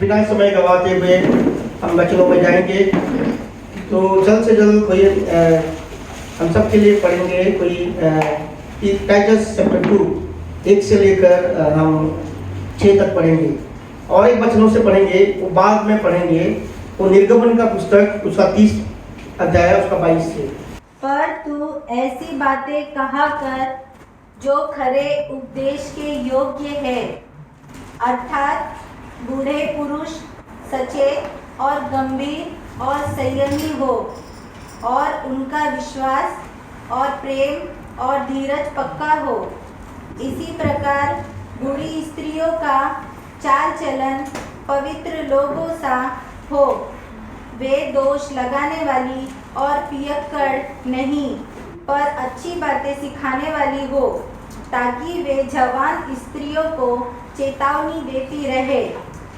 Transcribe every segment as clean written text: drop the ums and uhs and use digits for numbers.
बिना समय गवाते हुए हम वचनों में जाएंगे। तो जल्द से जल्द कोई हम सब के लिए पढ़ेंगे कोई टाइटस चैप्टर 2 1 से लेकर हम 6 तक पढ़ेंगे और एक वचनों से पढ़ेंगे, वो बाद में पढ़ेंगे वो निर्गमन का पुस्तक उसका 30 अध्याय उसका 22 से। पर तू ऐसी बातें कहा कर जो खरे उपदेश के योग्य है, अर्थात बूढ़े पुरुष सचेत और गंभीर और संयमी हो और उनका विश्वास और प्रेम और धीरज पक्का हो। इसी प्रकार बूढ़ी स्त्रियों का चाल चलन पवित्र लोगों सा हो, वे दोष लगाने वाली और पियक्कड़ नहीं पर अच्छी बातें सिखाने वाली हो, ताकि वे जवान स्त्रियों को चेतावनी देती रहे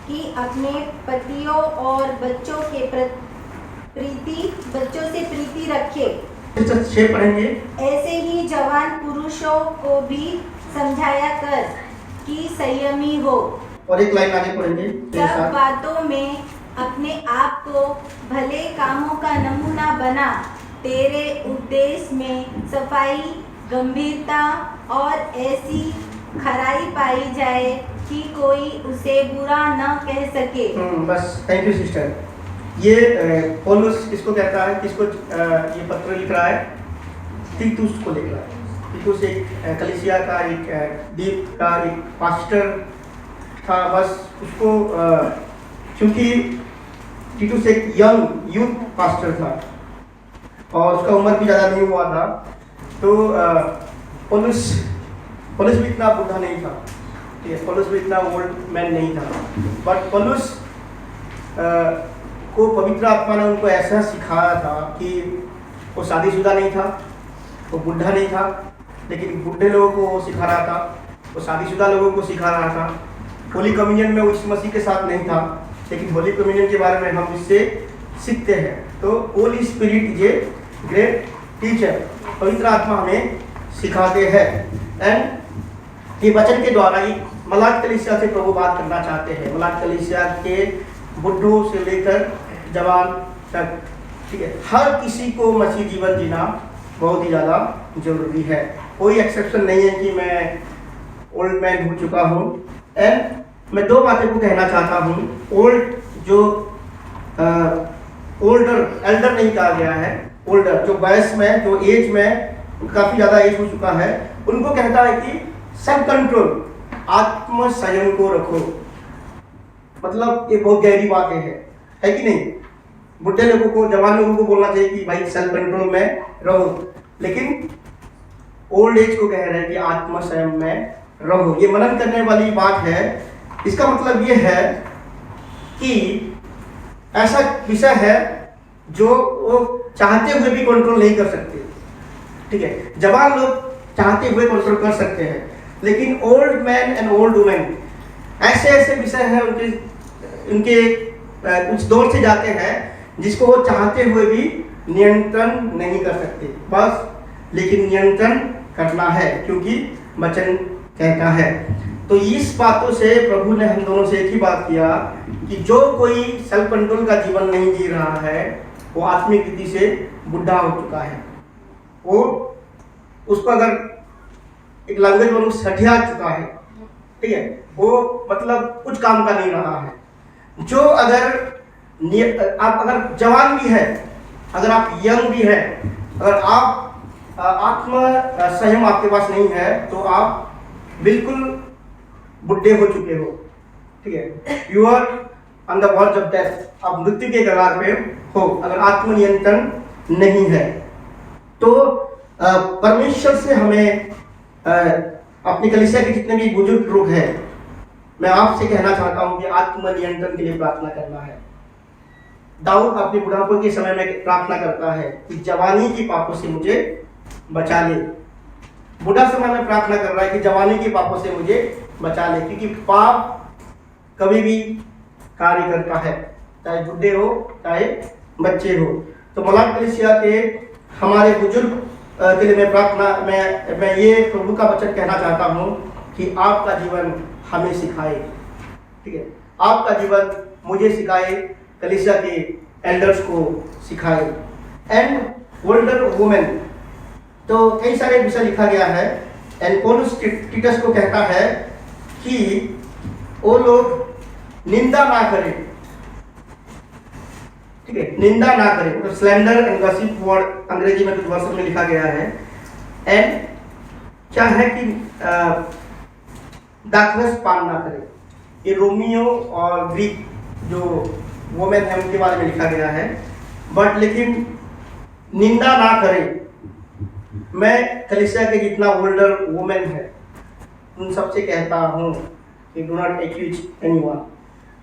कि अपने पतियों और बच्चों से प्रीति रखे। पढ़ेंगे। ऐसे ही जवान पुरुषों को भी समझाया कर कि संयमी हो। और एक लाइन आगे पढ़ेंगे। सब बातों में अपने आप को भले कामों का नमूना बना, तेरे उपदेश में सफाई, गंभीरता और ऐसी खराई पाई जाए कि कोई उसे बुरा न कह सके। बस, थैंक यू सिस्टर। ये पौलुस किसको कहता है, किसको ये पत्र लिख रहा है? तीतुस को लिख रहा है। तीतुस एक कलीसिया का एक दीप का एक पास्टर था। बस उसको क्योंकि तीतुस एक यंग यूथ पास्टर था और उसका उम्र भी ज़्यादा नहीं हुआ था, तो पौलुस भी इतना बूढ़ा नहीं था, ठीक है, पौलुस भी इतना ओल्ड मैन नहीं था, बट पौलुस को पवित्र आत्मा ने उनको ऐसा सिखाया था कि वो शादीशुदा नहीं था, वो बूढ़ा नहीं था, लेकिन बूढ़े लोगों को वो सिखा रहा था, वो शादीशुदा लोगों को सिखा रहा था। होली कम्युनियन में उस मसीह के साथ नहीं था, लेकिन होली कम्युनियन के बारे में हम इससे सीखते हैं। तो Holi spirit is a great teacher, पवित्र आत्मा हमें सिखाते हैं। एंड ये वचन के द्वारा ही मलाक कलीसिया से प्रभु बात करना चाहते हैं, मलाक कलीसिया के बुढ़ों से लेकर जवान तक, ठीक है, हर किसी को मसीह जीवन जीना बहुत ही ज़्यादा जरूरी है। कोई एक्सेप्शन नहीं है कि मैं ओल्ड मैन हो चुका हूँ। एंड मैं 2 बातें को कहना चाहता हूँ। ओल्ड जो एल्डर नहीं कहा गया है, ओल्डर जो वयस में, जो एज में काफ़ी ज़्यादा एज हो चुका है, उनको कहता है कि सेल्फ कंट्रोल, आत्म संयम को रखो। मतलब ये बहुत गहरी बातें है कि नहीं? बुढ़े लोगों को, जवान लोगों को बोलना चाहिए कि भाई सेल्फ कंट्रोल में रहो, लेकिन ओल्ड एज को कह रहे हैं कि आत्म संयम में रहो। ये मनन करने वाली बात है। इसका मतलब ये है कि ऐसा विषय है जो वो चाहते हुए भी कंट्रोल नहीं कर सकते, ठीक है। जवान लोग चाहते हुए कंट्रोल कर सकते हैं, लेकिन old man and old women ऐसे विषय हैं उनके कुछ दौर से जाते हैं जिसको वो चाहते हुए भी नियंत्रण नहीं कर सकते। बस, लेकिन नियंत्रण करना है क्योंकि वचन कहता है। तो इस बातों से प्रभु ने हम दोनों से एक ही बात किया कि जो कोई सेल्फ कंट्रोल का जीवन नहीं जी रहा है वो आत्मिक रीति से बुढ़ा हो चुका है। वो उसको अगर एक लैंग्वेज में सठिया चुका है, ठीक है, वो मतलब कुछ काम का नहीं रहा है। जो आप अगर जवान भी है, अगर आप यंग भी है, अगर आप आत्म संयम आपके पास नहीं है तो आप बिल्कुल बुढ़े हो चुके हो, ठीक है। You are on the verge of death, आप मृत्यु के कगार पे हो अगर आत्मनियंत्रण नहीं है। तो परमेश्वर से हमें अपनी कलीसिया के जितने भी बुजुर्ग लोग हैं, मैं आपसे कहना चाहता हूं कि आत्मनियंत्रण के लिए प्रार्थना करना है। दाऊद अपने बुढ़ापे के समय में प्रार्थना करता है कि जवानी की पापों से मुझे बचा ले। बुढ़ा समय में प्रार्थना कर रहा है कि जवानी के पापों से मुझे बचा ले, क्योंकि पाप कभी भी कार्य करता है, चाहे बुढ़े हो चाहे बच्चे हो। तो मलाक कलीसिया के हमारे बुजुर्ग के लिए मैं ये प्रभु का वचन कहना चाहता हूँ कि आपका जीवन हमें सिखाए, ठीक है, आपका जीवन मुझे सिखाए, कलीसिया के एल्डर्स को सिखाए। एंड ओल्डर वुमेन, तो कई सारे विषय लिखा गया है। एंड पौलुस टीटस को कहता है कि वो लोग निंदा ना करें, ठीक है, निंदा ना करें, मतलब स्लैंडर एंड गॉसिप वर्ड अंग्रेजी में कुछ वर्षों में लिखा गया है। एंड क्या है कि दाखरस पान ना करें। ये रोमियो और ग्रीक जो वोमेन है उनके बारे में लिखा गया है। बट लेकिन निंदा ना करें। मैं कलीसिया के जितना ओल्डर वुमेन है उन सबसे कहता हूँ कि डू नॉट एक्यूज एनीवन,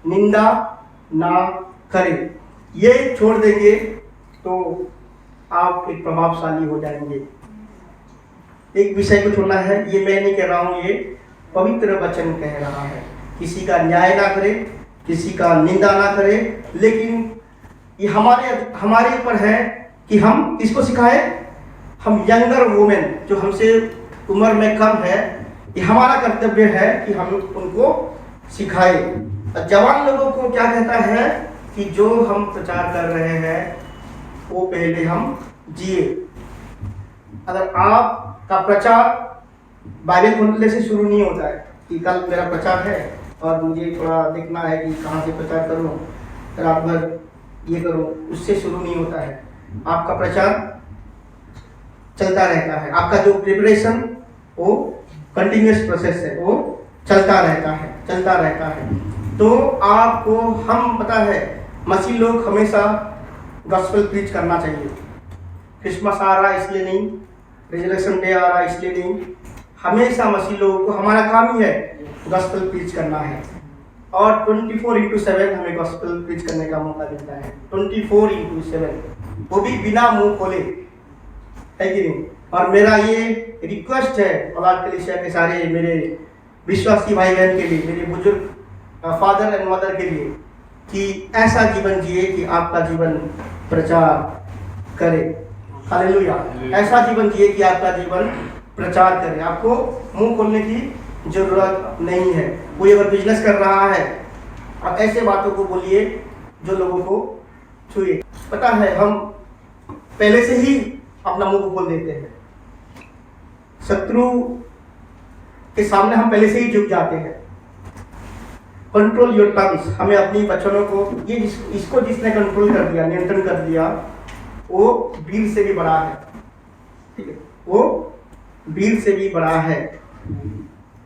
निंदा ना करें। ये छोड़ देंगे तो आप एक प्रभावशाली हो जाएंगे। एक विषय को छोड़ना है, ये मैं नहीं कह रहा हूँ, ये पवित्र वचन कह रहा है। किसी का न्याय ना करें, किसी का निंदा ना करें, लेकिन ये हमारे ऊपर है कि हम किसको सिखाएं। हम यंगर वुमेन जो हमसे उम्र में कम है, ये हमारा कर्तव्य है कि हम उनको सिखाएं। जवान लोगों को क्या कहता है कि जो हम प्रचार कर रहे हैं वो पहले हम जिए। अगर आपका प्रचार बाइबल खोलने से शुरू नहीं होता है कि कल मेरा प्रचार है और मुझे थोड़ा देखना है कि कहाँ से प्रचार करूँ, रात भर ये करूँ, उससे शुरू नहीं होता है। आपका प्रचार चलता रहता है। आपका जो प्रिपरेशन वो कंटिन्यूअस प्रोसेस है, वो चलता रहता है। तो आपको हम पता है मसीह लोग हमेशा गॉस्पेल प्रीच करना चाहिए। क्रिसमस आ रहा है इसलिए नहीं, रिजरेक्शन डे आ रहा है इसलिए नहीं, हमेशा मसीह लोगों को हमारा काम ही है गॉस्पेल प्रीच करना है। और 24/7 हमें गॉस्पेल प्रीच करने का मौका मिलता है। 24/7, वो भी बिना मुंह खोले, है कि नहीं। और मेरा ये रिक्वेस्ट है औलाद कलीसिया के सारे मेरे विश्वासी भाई बहन के लिए, मेरे बुजुर्ग फादर एंड मदर के लिए, कि ऐसा जीवन जिए कि आपका जीवन प्रचार करे। हालेलुया। ऐसा जीवन जिए कि आपका जीवन प्रचार करे। आपको मुंह खोलने की जरूरत नहीं है। कोई अगर बिजनेस कर रहा है, आप ऐसे बातों को बोलिए जो लोगों को छुए। पता है हम पहले से ही अपना मुंह खोल देते हैं, शत्रु के सामने हम पहले से ही झुक जाते हैं। कंट्रोल योर टंग्स, हमें अपनी वचनों को, ये इसको जिसने कंट्रोल कर दिया, नियंत्रण कर दिया, वो वीर से भी बड़ा है, ठीक है, वो वीर से भी बड़ा है।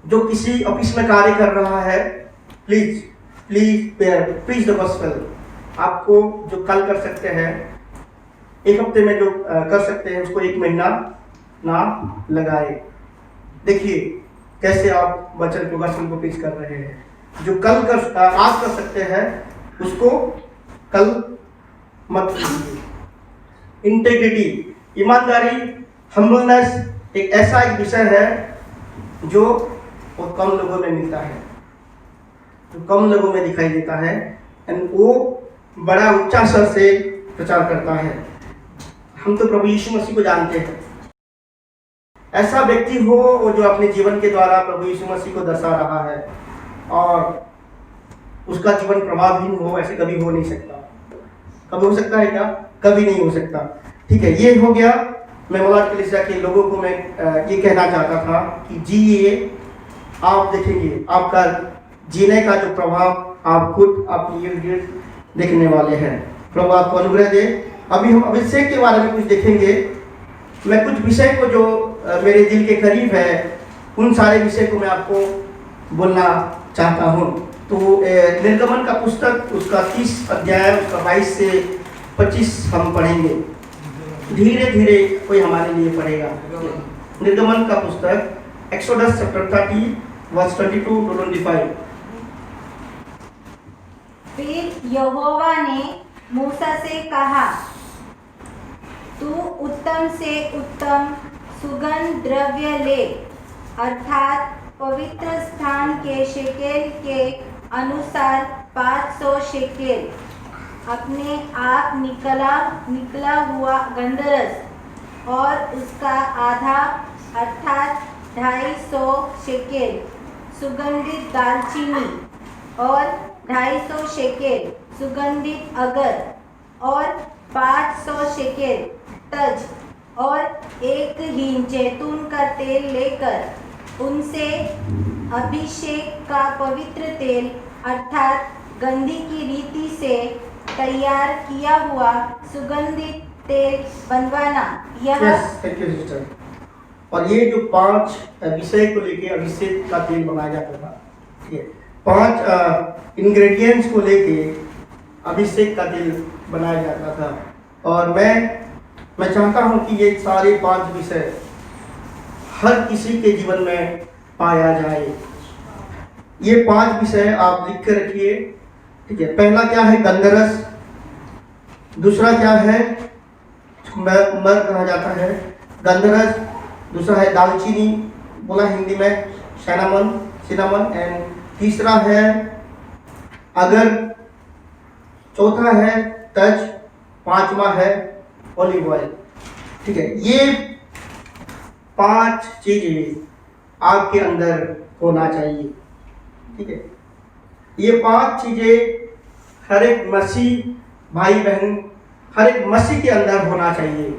जो किसी ऑफिस में कार्य कर रहा है, प्लीज प्रीच द गॉस्पेल। आपको जो कल कर सकते हैं, एक हफ्ते में जो कर सकते हैं, उसको 1 महीना ना लगाए। देखिए कैसे आप वचन को, गॉस्पेल को प्रीच कर रहे हैं। जो कल आज कर सकते हैं उसको कल मत कीजिए। इंटेग्रिटी, ईमानदारी, हम्बलनेस एक ऐसा एक विषय है जो वो कम लोगों में मिलता है, जो कम लोगों में दिखाई देता है। एंड वो बड़ा ऊंचा स्वर से प्रचार करता है। हम तो प्रभु यीशु मसीह को जानते हैं। ऐसा व्यक्ति हो वो जो अपने जीवन के द्वारा प्रभु यीशु मसीह को दर्शा रहा है और उसका जीवन प्रभावहीन हो, ऐसे कभी हो नहीं सकता। कभी हो सकता है क्या? कभी नहीं हो सकता। ठीक है, ये हो गया। मैं औलाद कलीसिया के लोगों को मैं ये कहना चाहता था कि जिए, आप देखेंगे आपका जीने का जो प्रभाव आप खुद अपनी इर्द गिर्द देखने वाले हैं। प्रभु आपको अनुग्रह दे। अभी हम अभिषेक के बारे में कुछ देखेंगे। मैं कुछ विषय को जो मेरे दिल के करीब है, उन सारे विषय को मैं आपको बोलना चाहता हूँ। तो निर्गमन का पुस्तक, उसका 30 अध्याय, उसका 22 से 25 हम पढ़ेंगे। धीरे धीरे कोई हमारे लिए पढ़ेगा। निर्गमन का पुस्तक एक्सोडस चैप्टर 30 वर्स 22 to 25। फिर यहोवा ने मूसा से कहा, तू उत्तम से उत्तम सुगंध द्रव्य ले, अर्थात पवित्र स्थान के शेकेल के अनुसार 500 शेकेल, अपने आप निकला हुआ गंधरस और उसका आधा अर्थात 250 शेकेल सुगंधित दालचीनी और 250 शेकेल सुगंधित अगर और 500 शेकेल तज और 1 हीन जैतून का तेल लेकर उनसे अभिषेक का पवित्र तेल अर्थात गंधी की रीति से तैयार किया हुआ सुगंधित तेल बनवाना। यह थैंक यू सिस्टर। और ये जो 5 विषय को लेके अभिषेक का तेल बनाया जाता था, ठीक है, 5 इंग्रेडिएंट्स को लेके अभिषेक का तेल बनाया जाता था। और मैं चाहता हूँ कि ये सारे 5 विषय हर किसी के जीवन में पाया जाए। ये 5 विषय आप लिख के रखिए, ठीक है। पहला क्या है? गंधरस। दूसरा क्या है? मर कहा जाता है, गंधरस। दूसरा है दालचीनी, बोला हिंदी में सिनामन। एंड तीसरा है अगर। चौथा है तज। 5वां है ऑलिव ऑयल, ठीक है। ये 5 चीजें आपके अंदर होना चाहिए, ठीक है। ये 5 चीजें हर एक मसीह भाई बहन, हर एक मसीह के अंदर होना चाहिए।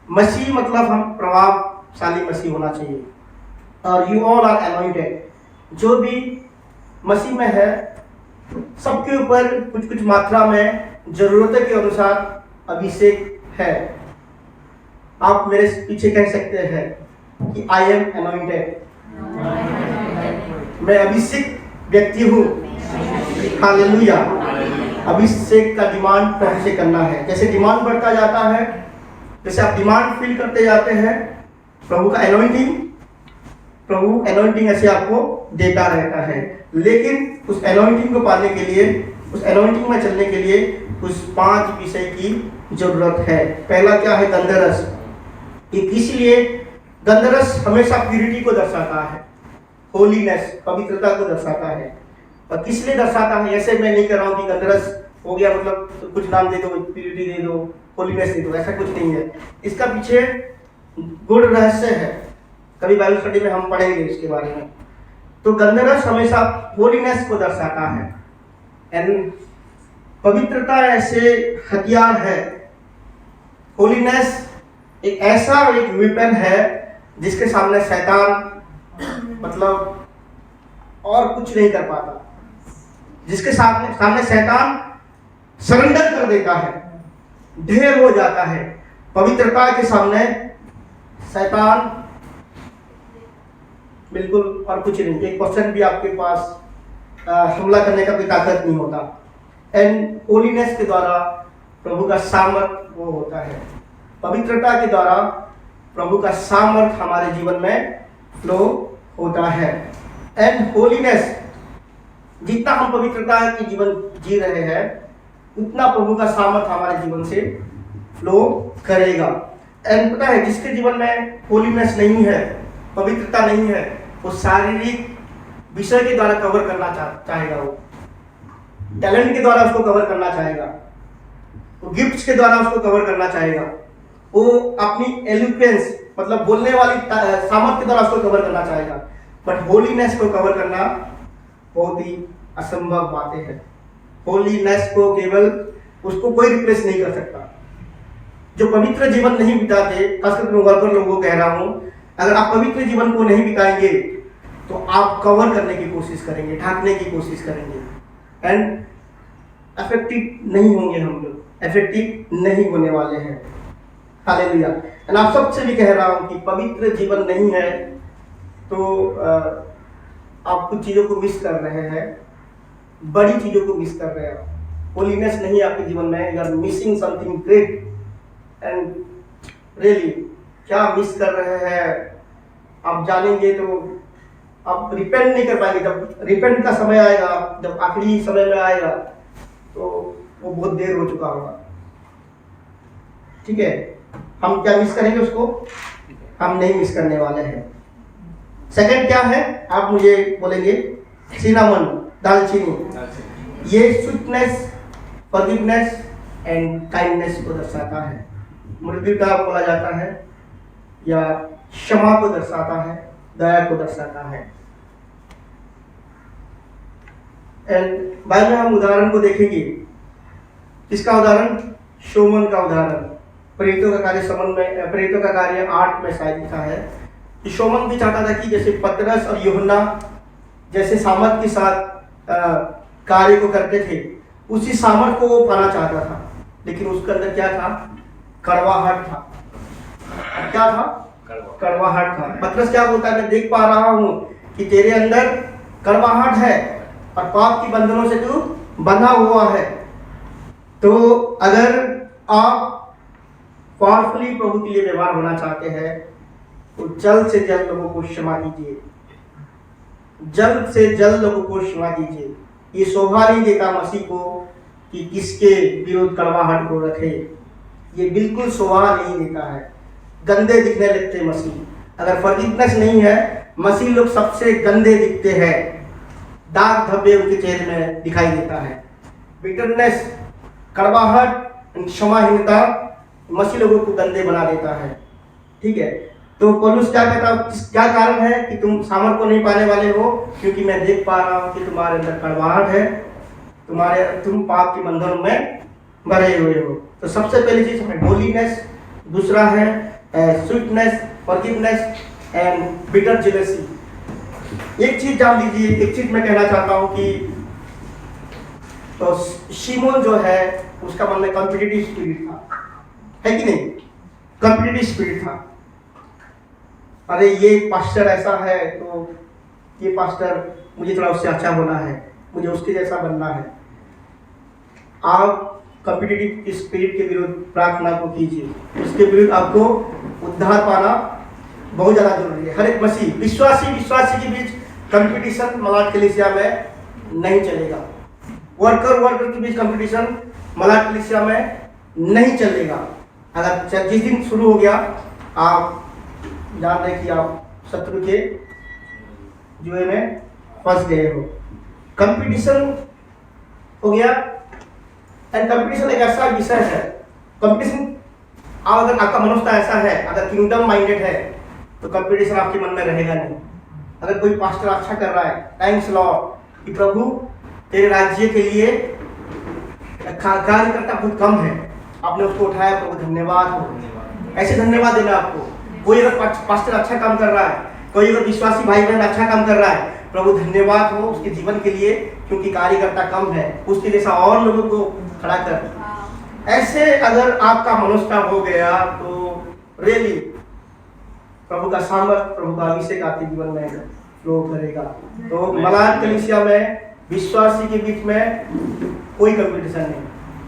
मसीह मतलब हम प्रभावशाली मसीह होना चाहिए। और यू ऑल आर अनॉइंटेड। जो भी मसीह में है सबके ऊपर कुछ कुछ मात्रा में जरूरत के अनुसार अभिषेक है। आप मेरे पीछे कह सकते हैं कि आई एम अनॉइंटेड, मैं अभिषेक व्यक्ति हूँ। हालेलुया। अभिषेक का डिमांड प्रभु से करना है। जैसे डिमांड बढ़ता जाता है, जैसे आप डिमांड फील करते जाते हैं, प्रभु का अनॉइंटिंग ऐसे आपको देता रहता है। लेकिन उस अनॉइंटिंग को पाने के लिए, उस अनॉइंटिंग में चलने के लिए उस 5 विषय की जरूरत है। पहला क्या है? गंधरस। इसलिए गंधरस हमेशा प्यूरिटी को दर्शाता है, होलीनेस, पवित्रता को दर्शाता है। और किस लिए दर्शाता है? ऐसे मैं नहीं कर रहा हूँ कि गंधरस हो गया मतलब तो कुछ नाम दे दो, प्यूरिटी दे दो, होलीनेस दे दो, ऐसा कुछ नहीं है। इसका पीछे गुड़ रहस्य है, कभी बाइबल स्टडी में हम पढ़ेंगे इसके बारे में। तो गंधरस हमेशा होलीनेस को दर्शाता है। एंड पवित्रता ऐसे हथियार है। होलीनेस एक ऐसा एक वेपन है जिसके सामने शैतान मतलब और कुछ नहीं कर पाता। जिसके सामने शैतान सरेंडर कर देता है, ढेर हो जाता है। पवित्रता के सामने शैतान बिल्कुल और कुछ नहीं, 1% भी आपके पास हमला करने का कोई ताकत नहीं होता। एंड होलीनेस के द्वारा प्रभु का सामर्थ वो होता है। पवित्रता के द्वारा प्रभु का सामर्थ हमारे जीवन में फ्लो होता है। एंड होलीनेस, जितना हम पवित्रता की जीवन जी रहे हैं उतना प्रभु का सामर्थ हमारे जीवन से फ्लो करेगा। एंड पता है जिसके जीवन में होलीनेस नहीं है, पवित्रता नहीं है, वो शारीरिक विषय के द्वारा कवर करना चाहेगा, वो टैलेंट के द्वारा उसको कवर करना चाहेगा, वो गिफ्ट्स के द्वारा उसको कवर करना चाहेगा, वो अपनी एलोक्वेंस मतलब बोलने वाली सामर्थ के द्वारा उसको कवर करना चाहेगा। बट होलीनेस को कवर करना बहुत ही असंभव बातें हैं। होलीनेस को केवल उसको कोई रिप्लेस नहीं कर सकता। जो पवित्र जीवन नहीं बिताते, खासकर मैं वर्कर लोगों को कह रहा हूँ, अगर आप पवित्र जीवन को नहीं बिताएंगे तो आप कवर करने की कोशिश करेंगे, ढांकने की कोशिश करेंगे, एंड इफेक्टिव नहीं होंगे। हम लोग इफेक्टिव नहीं होने वाले हैं। हालेलुया। एंड आप सबसे भी कह रहा हूँ कि पवित्र जीवन नहीं है तो आप कुछ चीज़ों को मिस कर रहे हैं, बड़ी चीज़ों को मिस कर रहे हैं। होलीनेस नहीं आपके जीवन में, you are missing something great. And really क्या मिस कर रहे हैं आप जानेंगे तो आप रिपेंट नहीं कर पाएंगे। जब रिपेंट का समय आएगा, जब आखिरी समय में आएगा तो वो बहुत देर हो चुका होगा। ठीक है, हम क्या मिस करेंगे उसको? हम नहीं मिस करने वाले हैं। सेकंड क्या है आप मुझे बोलेंगे? सिनामन, दालचीनी। ये स्वीटनेस, फॉरगिवनेस एंड काइंडनेस को दर्शाता है। मृदुता बोला जाता है या क्षमा को दर्शाता है, दया को दर्शाता है। एंड बाद में हम उदाहरण को देखेंगे। इसका उदाहरण शोमन का उदाहरण प्रेरितों का कार्य संबंध में, प्रेरितों का कार्य 8 में शायद लिखा है कि शोमन भी चाहता था कि जैसे पतरस और यूहन्ना जैसे सामर्थ के साथ कार्य को करते थे, उसी सामर्थ को वो पाना चाहता था, लेकिन उसके अंदर क्या था? कड़वाहट था। क्या था? कड़वाहट था। पतरस क्या बोलता है? मैं देख पा रहा हूं कि तेरे अंदर कड़वाहट है और पाप की बंधनों से तू बंधा हुआ है। तो अगर आप पावरफुली प्रभु के लिए व्यवहार होना चाहते हैं तो जल्द से जल्द लोगों को क्षमा दीजिए, जल्द से जल्द लोगों को क्षमा दीजिए। ये शोभा नहीं देता मसीह को कि किसके विरुद्ध कड़वाहट को रखे, ये बिल्कुल शोभा नहीं देता है। गंदे दिखने लगते मसीह। अगर फॉरगिवनेस नहीं है, मसीह लोग सबसे गंदे दिखते हैं, दाग धब्बे उनके चेहरे में दिखाई देता है। बिटरनेस, कड़वाहट, क्षमाहीनता मसीह लोगों को गंदे बना देता है। ठीक है, तो पौलुस क्या कहता है? क्या कारण है कि तुम सामर्थ को नहीं पाने वाले हो? क्योंकि मैं देख पा रहा हूं कि तुम्हारे अंदर कड़वाहट है, तुम पाप के बंधन में भरे हुए हो। तो सबसे पहली चीज है होलीनेस, दूसरा है sweetness, forgiveness and bitter jealousy. एक चीज जान लीजिए, एक चीज मैं कहना चाहता हूं कि तो शिमोन जो है उसका मन में कॉम्पिटिटिव स्पिरिट था, है कि नहीं? कॉम्पिटिटिव स्पिरिट था। अरे ये पास्टर ऐसा है तो ये पास्टर, मुझे थोड़ा उससे अच्छा होना है, मुझे उसके जैसा बनना है। आप कॉम्पिटिटिव स्पिरिट के विरुद्ध प्रार्थना को कीजिए, उसके विरुद्ध आपको उद्धार पाना बहुत ज़्यादा जरूरी है। हर एक मसीह विश्वासी के बीच कंपटीशन मलाट कलीसिया में नहीं चलेगा। वर्कर के बीच कंपटीशन मलाट कलीसिया में नहीं चलेगा। अगर जिस दिन शुरू हो गया, आप जान रहे कि आप शत्रु के जुए में फंस गए हो। कंपटीशन हो गया, एंड कंपटीशन एक ऐसा विषय है, कंपटीशन अगर आपका मनुष्य ऐसा है, अगर किंगडम माइंडेड है तो कंपटीशन आपके मन में रहेगा नहीं। अगर कोई पास्टर अच्छा कर रहा है, थैंक्स लॉर्ड कि प्रभु तेरे राज्य के लिए कार्यकर्ता बहुत कम है, आपने उसको उठाया, प्रभु धन्यवाद हो। ऐसे धन्यवाद देना आपको। कोई अगर पास्टर अच्छा काम कर रहा है, कोई अगर विश्वासी भाई बहन अच्छा काम कर रहा है, प्रभु धन्यवाद हो उसके जीवन के लिए, क्योंकि कार्यकर्ता कम है, उसके जैसा और लोगों को खड़ा कर। ऐसे अगर आपका मनुष्य हो गया तो रियली प्रभु का सामर्थ, प्रभु का अभिषेक आपके जीवन में फ्लो करेगा। तो मलाट कलीसिया में विश्वासी के बीच में कोई कंपटीशन नहीं,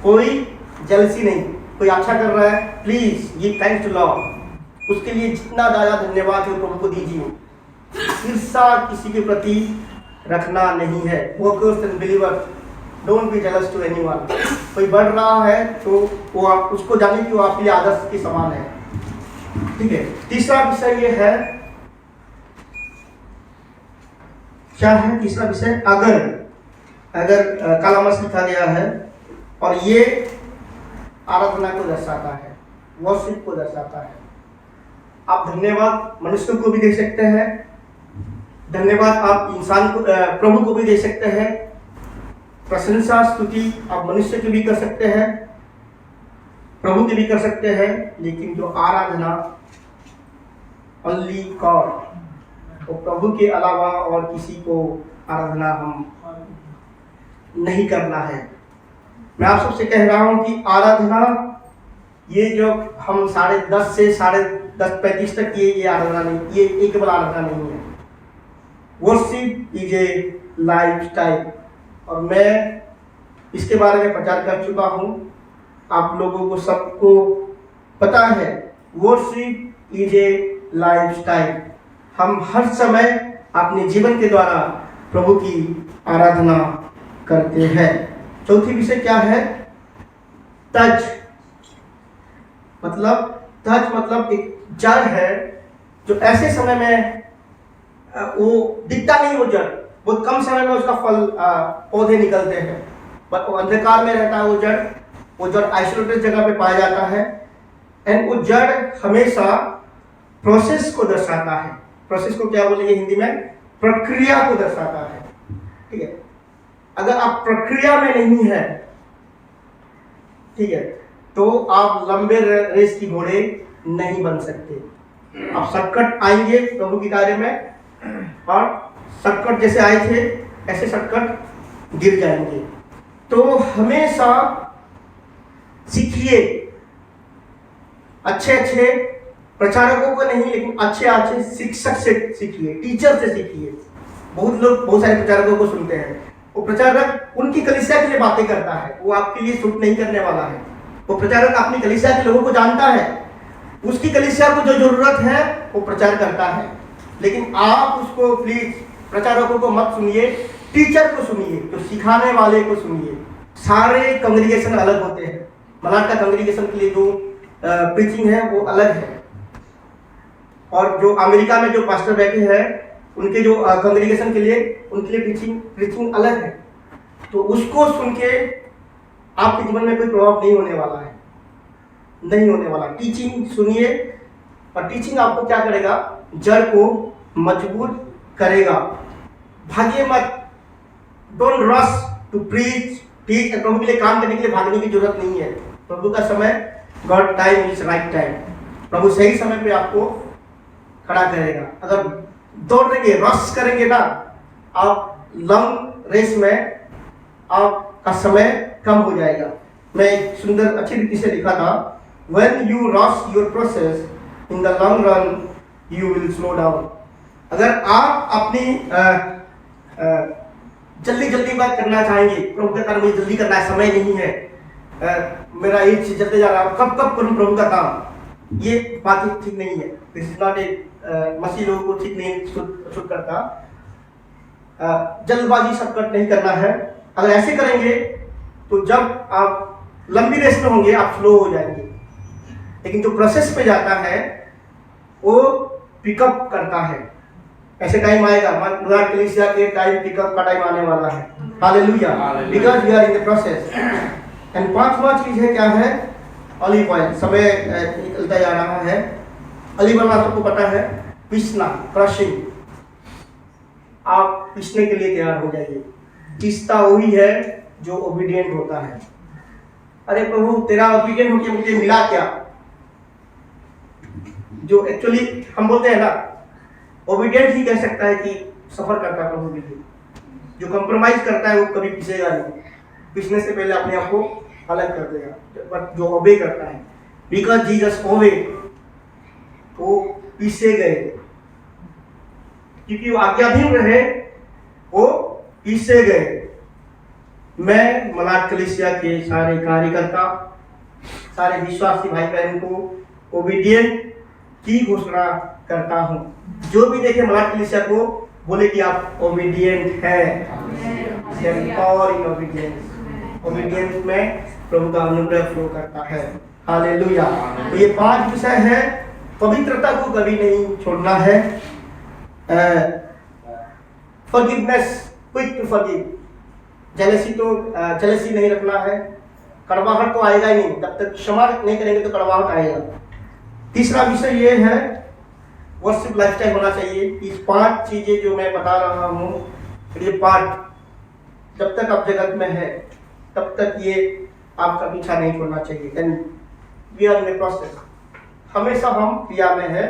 कोई जलसी नहीं। कोई अच्छा कर रहा है, please give thanks to Lord, उसके लिए जितना ज्यादा धन्यवाद है प्रभु को दीजिए। ईर्ष्या किसी के प्रति रखना नहीं है। Workers and believers, don't be jealous to anyone. कोई बढ़ रहा है तो वो आप उसको जाने कि वो आपके लिए आदर्श के समान है। ठीक है, तीसरा विषय ये है, क्या है तीसरा विषय? अगर कालामस लिखा गया है और ये आराधना को दर्शाता है, वर्शिप को दर्शाता है। आप धन्यवाद मनुष्य को भी दे सकते हैं, धन्यवाद आप इंसान को, प्रभु को भी दे सकते हैं, प्रशंसा स्तुति आप मनुष्य की भी कर सकते हैं, प्रभु की भी कर सकते हैं, लेकिन जो आराधना ओनली गॉड, तो प्रभु के अलावा और किसी को आराधना हम नहीं करना है। मैं आप सबसे कह रहा हूं कि आराधना, ये जो हम 10:30 से 10:35 तक ये आराधना नहीं, ये एक केवल आराधना नहीं है। वर्शिप इज ए लाइफस्टाइल, और मैं इसके बारे में प्रचार कर चुका हूं, आप लोगों को सबको पता है। वर्शिप इज ए लाइफस्टाइल, हम हर समय अपने जीवन के द्वारा प्रभु की आराधना करते हैं। चौथी विषय क्या है? तज मतलब एक जड़ है जो ऐसे समय में वो दिखता नहीं, वो जड़ बहुत कम समय में उसका फल पौधे निकलते हैं, पर वो अंधकार में रहता है। वो जड़ आइसोलेटेड जगह पे पाया जाता है, एंड वो जड़ हमेशा प्रोसेस को दर्शाता है। प्रोसेस को क्या बोलेंगे हिंदी में? प्रक्रिया को दर्शाता है। ठीक है, अगर आप प्रक्रिया में नहीं है, ठीक है, तो आप लंबे रेस की घोड़े नहीं बन सकते। आप शॉर्टकट आएंगे प्रभु के कार्य में, और शॉर्टकट जैसे आए थे ऐसे शॉर्टकट गिर जाएंगे। तो हमेशा सीखिए, अच्छे अच्छे प्रचारकों को नहीं, लेकिन अच्छे अच्छे शिक्षक से सीखिए, टीचर से सीखिए। बहुत लोग बहुत सारे प्रचारकों को सुनते हैं, वो प्रचारक उनकी कलीसिया के लिए बातें करता है, वो आपके लिए सूट नहीं करने वाला है। वो प्रचारक अपनी कलीसिया के लोगों को जानता है, उसकी कलीसिया को जो जरूरत है वो प्रचार करता है। लेकिन आप उसको प्लीज प्रचारकों को मत सुनिए, टीचर को सुनिए, जो सिखाने वाले को सुनिए। सारे कांग्रीगेशन अलग होते हैं। मलाड का कांग्रीगेशन के लिए जो प्रीचिंग है वो अलग है, और जो अमेरिका में जो पास्टर बैठे हैं उनके जो कांग्रीगेशन के लिए उनके लिए प्रीचिंग अलग है। तो उसको सुन के आपके जीवन में कोई प्रभाव नहीं होने वाला है, नहीं होने वाला। टीचिंग सुनिए, और टीचिंग आपको क्या करेगा, जड़ को मजबूत करेगा। भागिए मत, don't rush to preach teach. प्रभु के लिए काम करने के लिए भागने की जरूरत नहीं है। प्रभु का समय, God time is right time. प्रभु सही समय पे आपको खड़ा करेगा। अगर दौड़ेंगे, रश करेंगे ना, आप लॉन्ग रेस में आपका समय कम हो जाएगा। मैं एक सुंदर अच्छी रीति से लिखा था, when you rush your process in the long run you will slow down। अगर आप अपनी जल्दी जल्दी बात करना चाहेंगे, प्रभु का काम मुझे जल्दी करना है, समय नहीं है, मेरा एज से जल्दी जा रहा है, कब कब करूं प्रभु का काम, ये बात ठीक नहीं है। दिस इज नॉट ए मसीह लोगों को ठीक नहीं सूट करता। जल्दबाजी शॉर्टकट नहीं करना है। अगर ऐसे करेंगे तो जब आप लंबी रेस में होंगे आप स्लो हो जाएंगे। लेकिन जो प्रोसेस पे जाता है वो पिकअप करता है। ऐसे टाइम आएगा, मलाड कलीसिया के टाइम पिकअप का टाइम आने वाला है। Hallelujah, because we are in the process. And पांचवा चीज है, क्या है, ऑलिव ऑयल। समय निकलता जा रहा है। ऑलिव ऑयल आपको पता है, पीसना, क्रशिंग। आप पीसने के लिए तैयार हो जाइए। पीसता वही है जो ओबीडिएंट होता है। अरे प्रभु तेरा ओबीडिएंट होके मुझे मिला क्या? जो एक्चुअली हम बोलते हैं ना, ओबीडिएंट ही कह सकता है कि सफर करता है प्रभु के लिए। जो कंप्रोमाइज करता है वो कभी पीसेगा नहीं, पीसने से पहले अपने आप को अलग कर देगा। बट जो ओबे करता है, बिकॉज जीसस ओबे, वो पीसे गए क्योंकि वो आज्ञाधीन रहे, वो पीसे गए। मैं मलाड कलीसिया के सारे कार्यकर्ता, सारे विश्वासी भाई बहन को ओबीडिएंट की घोषणा करता हूं। जो भी देखे मलाड कलीसिया को बोले कि आप ओबीडिएंट हैं। Power in ओबीडिएंस। ओबीडिएंस में प्रभु का अनुग्रह फ्लो करता है। हालेलुया। तो ये 5 विषय है। पवित्रता को कभी नहीं छोड़ना है। Forgiveness, quick to forgive. Jealousy नहीं रखना है। कड़वाहट तो आएगा ही नहीं, जब तक क्षमा नहीं करेंगे तो कड़वाहट आएगा। तीसरा विषय ये है, वर्शिप लाइफस्टाइल होना चाहिए। इस 5 चीजें जो मैं बता रहा हूँ, ये 5 जब तक आप जगत में है तब तक ये आपका पीछा नहीं छोड़ना चाहिए। And we are in process. हमेशा हम क्रिया में है।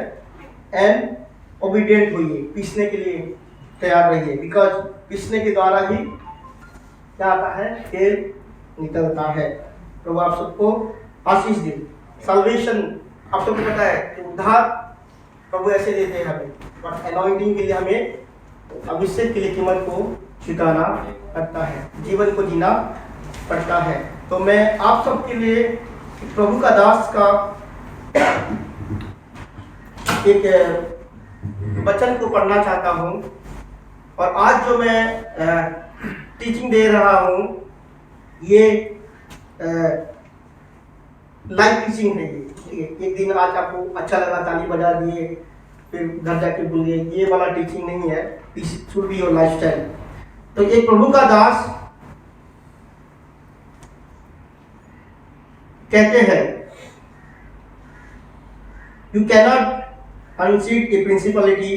एंड ओबीडिएंट होइए, पीसने के लिए तैयार रहिए, बिकॉज पीसने के द्वारा ही क्या आता है, तेल निकलता है। तो आप सबको आशीष दे। साल्वेशन आप सबको पता है कि उद्धार प्रभु ऐसे देते हैं हमें, बट अनॉइंटिंग के लिए हमें अभिषेक के लिए कीमत को चुकाना पड़ता है, जीवन को जीना पड़ता है। तो मैं आप सबके लिए प्रभु का दास का एक वचन को पढ़ना चाहता हूँ। और आज जो मैं टीचिंग दे रहा हूँ, ये लाइव टीचिंग है। ये एक दिन आज आपको अच्छा लगा, ताली बजा दिए, फिर घर जाके भूल गए, ये वाला टीचिंग नहीं है। This should be your lifestyle. तो एक प्रभु का दास कहते हैं, you cannot unseat a principality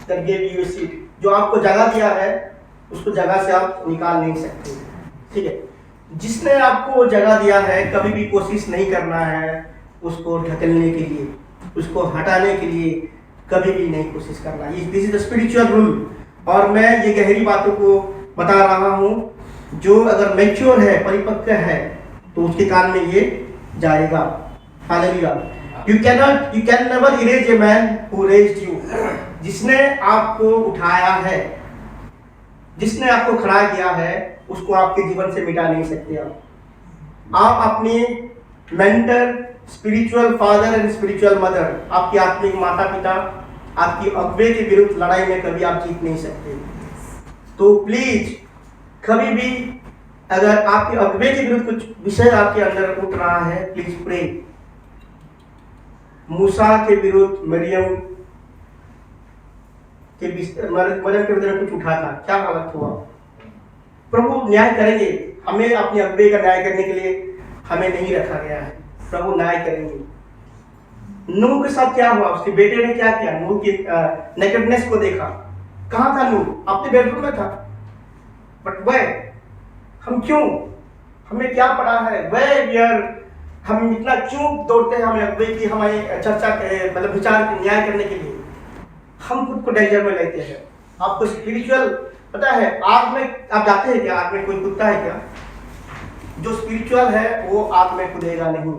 that give you a seat. जो आपको जगह दिया है उसको जगह से आप निकाल नहीं सकते, ठीक है। जिसने आपको जगह दिया है कभी भी कोशिश नहीं करना है उसको ढकेलने के लिए, उसको हटाने के लिए कभी भी नहीं कोशिश करना। This is the spiritual rule. और मैं ये गहरी बातों को बता रहा हूँ, जो अगर मैच्योर है, परिपक्व है, तो उसके कान में ये जाएगा। Hallelujah. You can never erase a man who raised you. जिसने आपको उठाया है, जिसने आपको खड़ा किया है, उसको आपके जीवन से मिटा नहीं सकते आप अपने mentor, spiritual father and spiritual mother, आपकी आत्मिक माता पिता, आपकी अगुवे के विरुद्ध लड़ाई में कभी आप जीत नहीं सकते। तो प्लीज कभी भी अगर आपके अगुवे के विरुद्ध कुछ विषय आपके अंदर उठ रहा है, प्लीज प्रे। मूसा के विरुद्ध मरियम के विरुद्ध कुछ उठा था, क्या हालत हुआ? प्रभु न्याय करेंगे। हमें अपने अगुवे का न्याय करने के लिए हमें नहीं रखा गया है, प्रभु न्याय करेंगे। नूह के साथ क्या हुआ? उसके बेटे ने क्या किया? नूह की नेकेडनेस को देखा। कहाँ था नूह? अपने बेडरूम में था। बट वह हम क्यों, हमें क्या पड़ा है? वह हम इतना क्यों दौड़ते हैं हमें अगुवे की, हमारी चर्चा के मतलब विचार न्याय करने के लिए हम खुद को डेंजर में लेते हैं। आपको स्पिरिचुअल पता है, आग में आप जाते हैं क्या? आग में कोई कूदता है क्या? जो स्पिरिचुअल है वो आग में कूदेगा नहीं।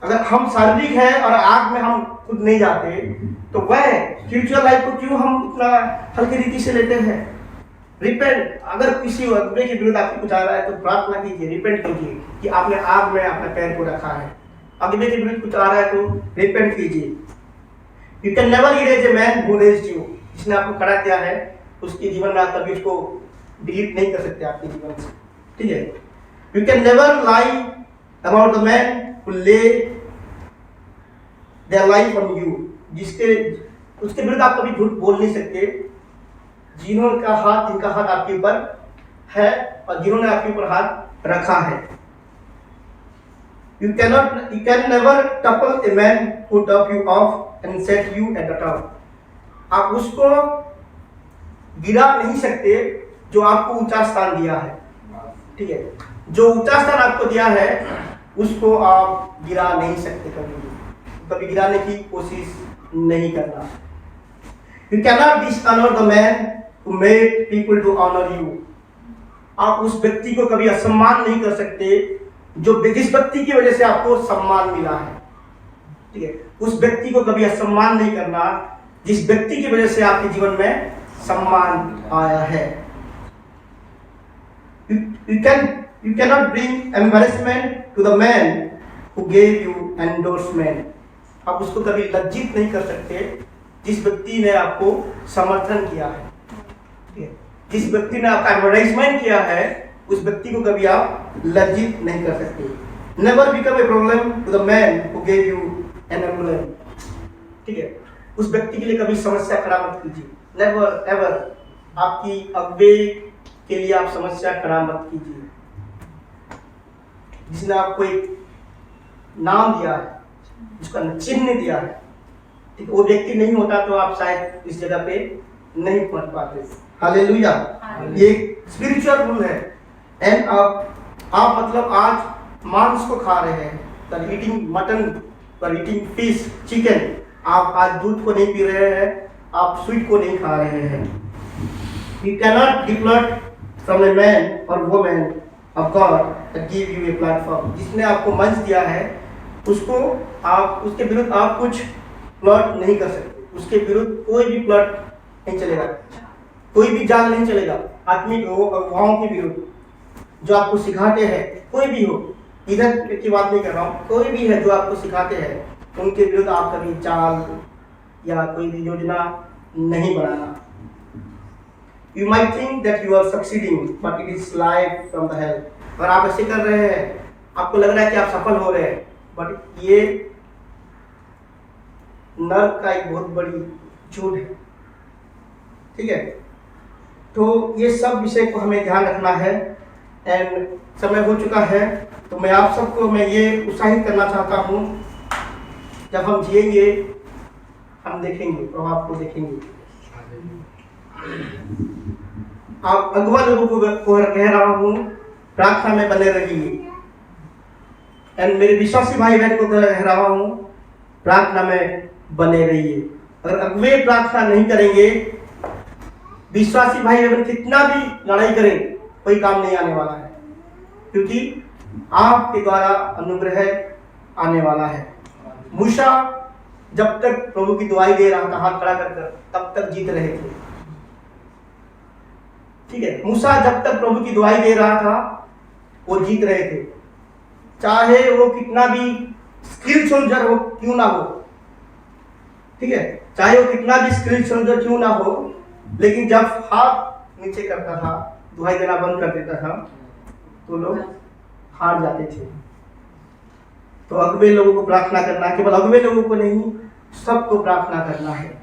अगर हम शारीरिक है और आग में हम खुद नहीं जाते, तो वह स्पिरिचुअल लाइफ को क्यों हम इतना हल्की रीति से लेते हैं? रिपेंट। अगर किसी अगुवे के विरुद्ध आपको कुछ आ रहा है तो प्रार्थना कीजिए, रिपेंट कीजिए कि आपने आग में अपने पैर को रखा है। अगुवे के विरुद्ध कुछ आ रहा है तो रिपेंट कीजिए। You can never erase a man who raised you. जिसने आपको खड़ा किया है उसके जीवन में आप कभी उसको डिलीट नहीं कर सकते आपके जीवन से, ठीक है। You can never lie about the man who lay their life on you. उसके विरुद्ध आप कभी झूठ बोल नहीं सकते। जिनका हाथ आपके ऊपर है और जिन्होंने आपके ऊपर हाथ रखा है। You can never topple a man who top you off and set you at the top. आप उसको गिरा नहीं सकते जो आपको ऊंचा स्थान दिया है, ठीक है। जो ऊंचा स्थान आपको दिया है उसको आप गिरा नहीं सकते, कभी गिराने की कोशिश नहीं करना। You cannot dishonor the man who made people to honor you. आप उस व्यक्ति को कभी असम्मान नहीं कर सकते जिस व्यक्ति की वजह से आपको सम्मान मिला है, ठीक है। उस व्यक्ति को कभी असम्मान नहीं करना जिस व्यक्ति की वजह से आपके जीवन में सम्मान आया है। You cannot bring embarrassment to the man who gave you endorsement. आप उसको कभी लज्जित नहीं कर सकते जिस व्यक्ति ने आपको समर्थन किया है, ठीक है। जिस व्यक्ति ने आपका एडवर्टाइजमेंट किया है उस व्यक्ति को कभी आप लज्जित नहीं कर सकते। Never become a problem to the man who gave you an ambulance, ठीक है। उस व्यक्ति के लिए कभी समस्या खड़ा मत कीजिए। नेवर एवर आपकी अगुवे के लिए आप समस्या खड़ा मत कीजिए। जिसने आपको एक नाम दिया है, जिसका चिन्ह दिया है, ठीक है, वो व्यक्ति नहीं होता तो आप शायद इस जगह पे नहीं पहुंच पाते। हालेलुया। ये स्पिरिचुअल रूल है। एंड आप मतलब आज मांस को खा रहे हैं, पर ईटिंग मटन, पर ईटिंग फिश, चिकन, आप आज दूध को नहीं पी रहे हैं, आप स्वीट को नहीं खा रहे हैं। You cannot depart from a man or woman of God that give you a platform. जिसने आपको मंच दिया है उसको आप उसके विरुद्ध आप कुछ प्लॉट नहीं कर सकते। उसके विरुद्ध कोई भी प्लॉट नहीं चलेगा, कोई भी जाल नहीं चलेगा। आत्मिक अगुवाओं के विरुद्ध जो आपको सिखाते हैं, कोई भी हो, इधर की बात नहीं कर रहा हूँ, कोई भी है जो आपको सिखाते हैं उनके विरुद्ध आप कभी चाल या कोई भी योजना नहीं बनाना। You might think that you are succeeding, but it is life from the hell. और आप ऐसे कर रहे हैं, आपको लग रहा है कि आप सफल हो रहे हैं, बट ये नर्क का एक बहुत बड़ी झूठ है, ठीक है। तो ये सब विषय को हमें ध्यान रखना है। एंड समय हो चुका है, तो मैं आप सबको मैं ये उत्साहित करना चाहता हूँ, जब हम जिएंगे हम देखेंगे, प्रभाव को देखेंगे। आप अगवा लोगों को कह रहा हूँ, प्रार्थना में बने रहिए। एंड मेरे विश्वासी भाई बहन को कह रहा हूँ, प्रार्थना में बने रहिए। अगर अगवे प्रार्थना नहीं करेंगे, विश्वासी भाई बहन कितना भी लड़ाई करें, कोई काम नहीं आने वाला है, क्योंकि आपके द्वारा अनुग्रह आने वाला है। मूसा जब तक प्रभु की दुआई दे रहा था हाथ खड़ा कर, तब तक जीत रहे थे। ठीक है, मूसा जब तक प्रभु की दुआई दे रहा था वो जीत रहे थे, चाहे वो कितना भी स्किल सोल्जर हो क्यों ना हो। ठीक है, चाहे वो कितना भी स्किल सोल्जर क्यों ना हो, लेकिन जब हाथ नीचे करता था, दुआई देना बंद कर देता था, तो लोग हार जाते थे। तो अगवे लोगों को प्रार्थना करना, केवल अगवे लोगों को नहीं, सबको प्रार्थना करना है।